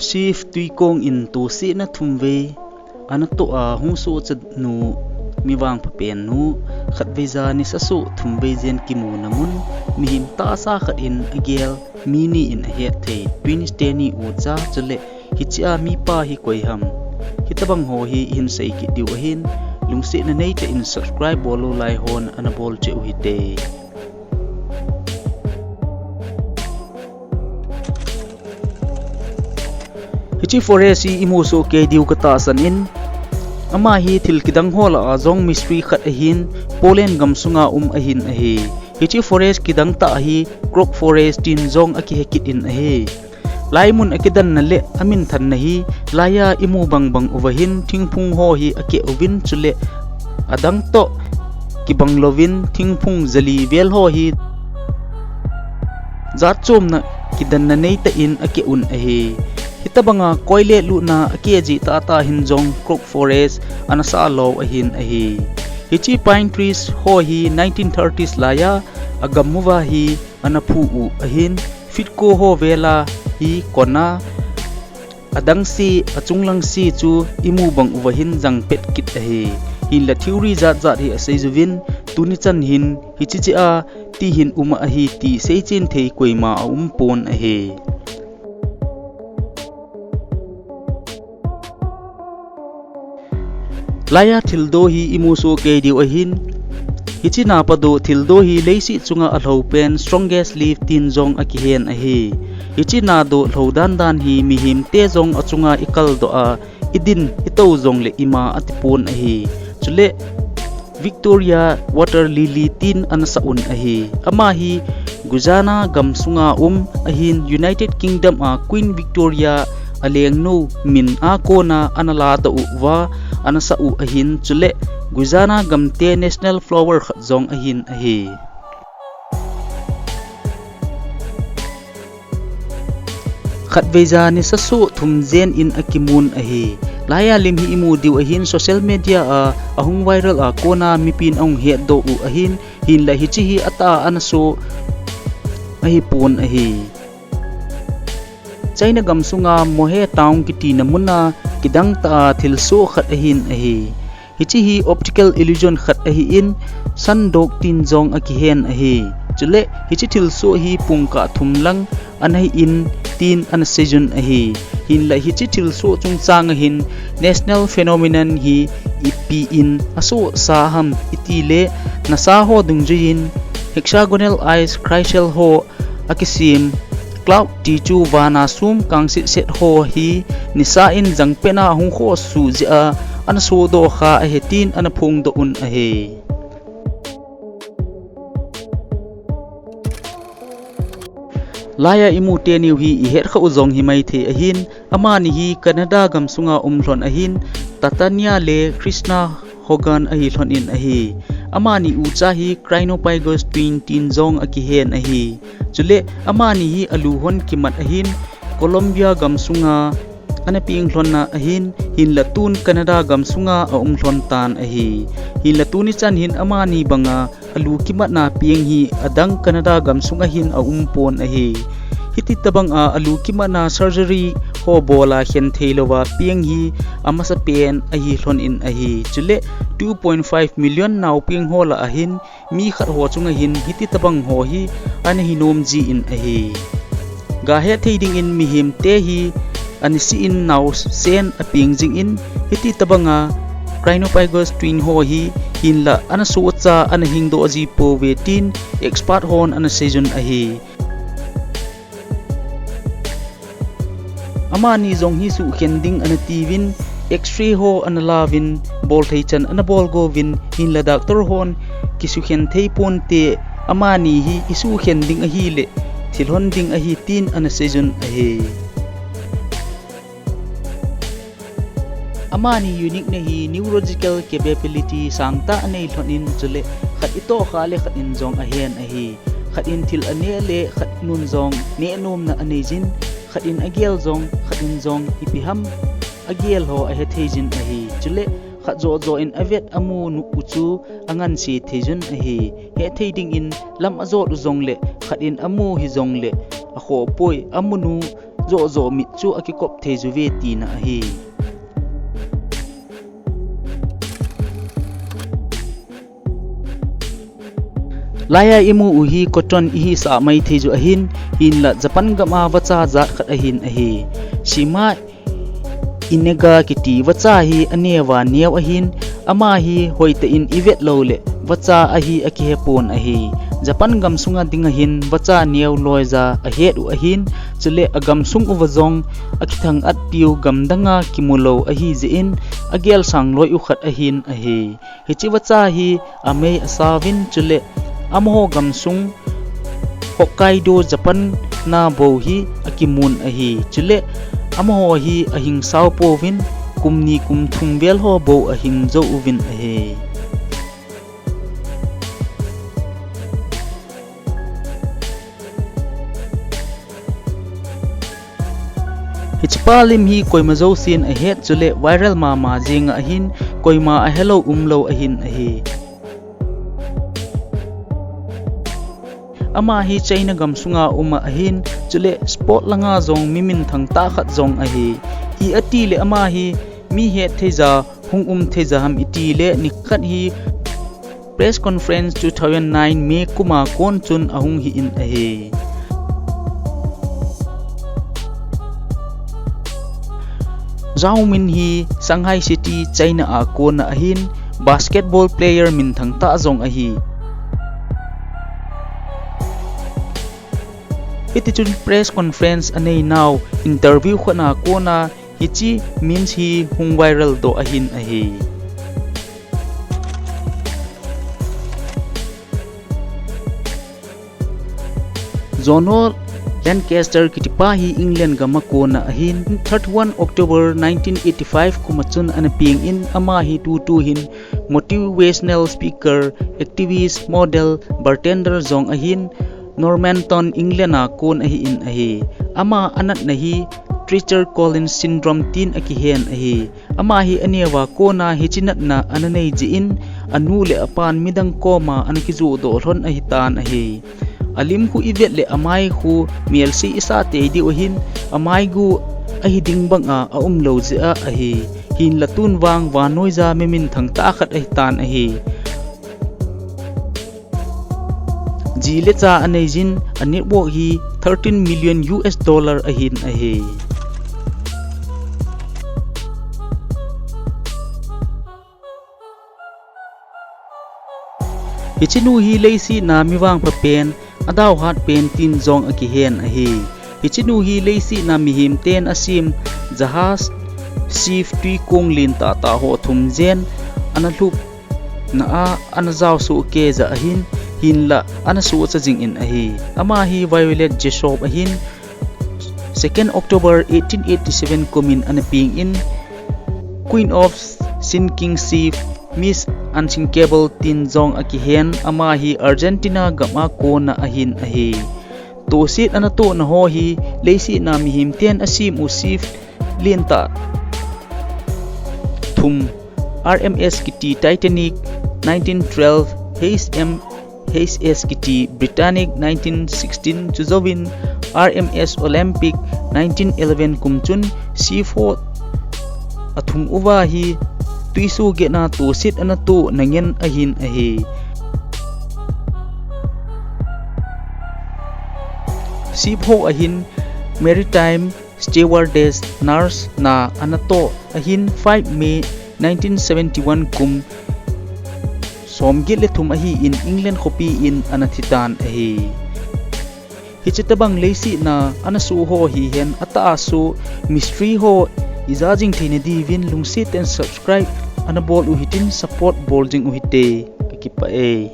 Shift tuikong in tu si na thumve ana to a hung so chad nu miwang papen nu khat veza ni sasu thumve zen kimu namun mihim ta sa khat in agel mini in he the twin steni ucha chule hicha mi pa hi koiham hitabang ho hi hin sei ki diu hin lungsi na nei te in subscribe bolo lai hon ana bol che uhite hichi forest hi imuso ke diu kata san in ama hi thil kidang hola azong mystery khat ahin polen gamsunga ahin ahe hichi forest kidang ta hi crop forest tin zong aki hekit in ahe laimun akidan na le amin than na hi laya imu bang uvahin thingphung ho hi ake ovin chule adang to kibang lovin thingphung zali vel ho hi zat chom na kidan na nei ta in ake un ahe hitabanga koile lu na akeji ta hinjong crop forest anasa lo ahin ahi hichi pine trees ho hi 1930s laya agamuwa hi anapu u ahin fitko ho vela hi kona adangsi achunglang si chu imu bang uwahin jang pet kit ahi hin la theory zat hi aseijuvin tunichan hin hichi chi a ti hin uma ahi ti seichin thei koima pon ahi laya thildo hi imuso ke diu ahin hichi na pado thildo hi leisi chunga alho pen strongest leaf tin zong akihen ahi hichi na do hlodan dan hi mihim te zong achunga ikal do a idin ito zong le ima atipon ahi chule Victoria water lily tin anasaun ahi ama hi Guyana gamsunga ahin United Kingdom a Queen Victoria aleng no min a kona anala ta uwa anasa u ahin chule Guyana gamte national flower zong ahin ahi khatveza ni sasu thumzen in akimun ahi laya limhi imu diu ahin social media a ahung viral a kona mipin ong he do u ahin hin la hichi hi ata anaso ahi pon ahi China gamsunga mohe taung kiti namuna kidang ta thilso khat ahin ahi hichi hi optical illusion khat ahi in sandok tin zong akihen ahi chule hichi thilso hi pungka thumlang anai in tin an season ahi hin la hichi thilso chungchang hin national phenomenon hi ipi in aso saham itile nasa ho dungjuin hexagonal ice crystal ho akisim cloud tichu wana sum kangsit set ho hi nisa in jangpena hung kho su ja an so do kha hetin an phung do un ahe laya imu te niu hi her kha uzong hi mai the ahin amani hi Canada gamsunga umhlon ahin Tatania le Krishna Hogan ahi hlon in ahi amani ucha hi Crinopygus twin tin zong akihen ahi chule amani hi aluhon kimat ahin Colombia gamsunga anaping hlonna ahin hin latun Canada gamsunga a umhlon tan ahi hin latuni chan hin amani banga alu kimat na pieng hi adang Canada gamsunga hin a umpon ahi hiti tabang a alu kimat na surgery ho bola hen theilowa pieng hi amasa pen ahi hlon in ahi chule 2.5 million naw pieng hola ahin mi khat ho chunga hin hiti tabang ho hi an hinom ji in ahi ga he theiding in mihim te hi anisi in naw sen aping jing in hiti tabanga Crinopygus twin ho hi hinla ana sucha ana hingdo aji po vetin expert hon ana season ahi amani zong hi su kending ana tivin x-ray ho ana lavin bol theichan ana bol govin hinla doctor hon kisu khen theipon te amani hi isu kending ahi le thilhon ding ahi tin ana season ahi amani unique na hi neurological capability sangta anei thonin chule khat ito khale khat in zong ahen ahi khat in thil ane le khat nun zong ne nom na anejin khat in agel zong khat in zong ipiham agel ho ahe thejin ahi chule khat zo in avet amu nu uchu angan si thejun ahi he theding in lam azot zong le khat in amu hi zong le akho poi amunu zo mit chu akikop the juve ti na hi laya imu uhi cotton ihi sa mai the ju ahin in la japan gama wacha za khat ahin ahi shima inega kiti wacha hi anewa niaw ahin ama hi hoite in ivet lole wacha ahi aki hepon ahi japan gam sunga dingahin wacha niaw loiza ahet u ahin chule agam sung uwazong akithang at piu gamdanga kimulo ahi jein agel sang loi u khat ahin ahi hichi wacha hi amei asawin chule amho gamsung Hokkaido Japan na bohi akimun ahi chule amho hi ahing sao povin kumni kum thungbel ho bo ahing zo uvin ahi hichpalim hi koimazo sin ahet chule viral ma jinga ahin koima a hello umlo ahin ahi ama hi chaina gamsunga uma ahin chule sport langa zong mimin thang ta khat zong ahi I ati le ama hi mi he theja hung theja ham iti le nikhat hi press conference 2009 me kuma kon chun ahung hi in ahi Zhao Min hi Shanghai City China a kon ahin basketball player min thang ta zong ahi Itichun press conference anei now interview khona kona hichi means hi hung viral do ahin ahi Zono Lancaster kitipa hi England gama kona ahin 31 October 1985 kumachun anaping in ama hi tutu hin motivational speaker activist model bartender zong ahin Normanton England na kon ahi in ahi ama anat nahi Treacher Collins syndrome tin akihen ahi ama hi anewa kona hichinat na ananei jiin anu le apan midang koma anakizu do ron ahi tan ahi alim ku ivet le amai khu mielsi isa te di ohin amai gu ahi dingbang a umlo ji a ahi hin latun wang wanoiza memin thang ta khat ahi tan ahi Jile cha anejin anebo hi 13 million US dollar ahin ahi Hichinu hi leisi na miwang pa pen adaw hat pen tin zong akihen ahi Hichinu hi leisi na mihim ten asim jahas sif tui kong lin ta ho thum jen analup na a anazaw su ke za ahin hinla anasu cha jing in ahi ama hi Violet Jessop ahin 2nd October 1887 komin anaping in Queen of Sinking Sea Miss Unsinkable tin zong akihen ama hi Argentina gama ko na ahin ahi to sit anato na ho hi leisi na mihimten asim usif linta thum RMS kiti Titanic 1912 HSS kiti Britannic 1916 Chuzovin RMS Olympic 1911 kumchun C4 athum uwa hi tuisu ge na to sit anato nangen ahin ahi C4 ahin maritime stewardess nurse na anato ahin 5 May 1971 kum somgile thum ahi in England khopi in anathitan ahi hichitabang leisi na anasu ho hi hen ata asu mystery ho izajing thine divin lungsit and subscribe anabol uhitin support boljing uhite akipa e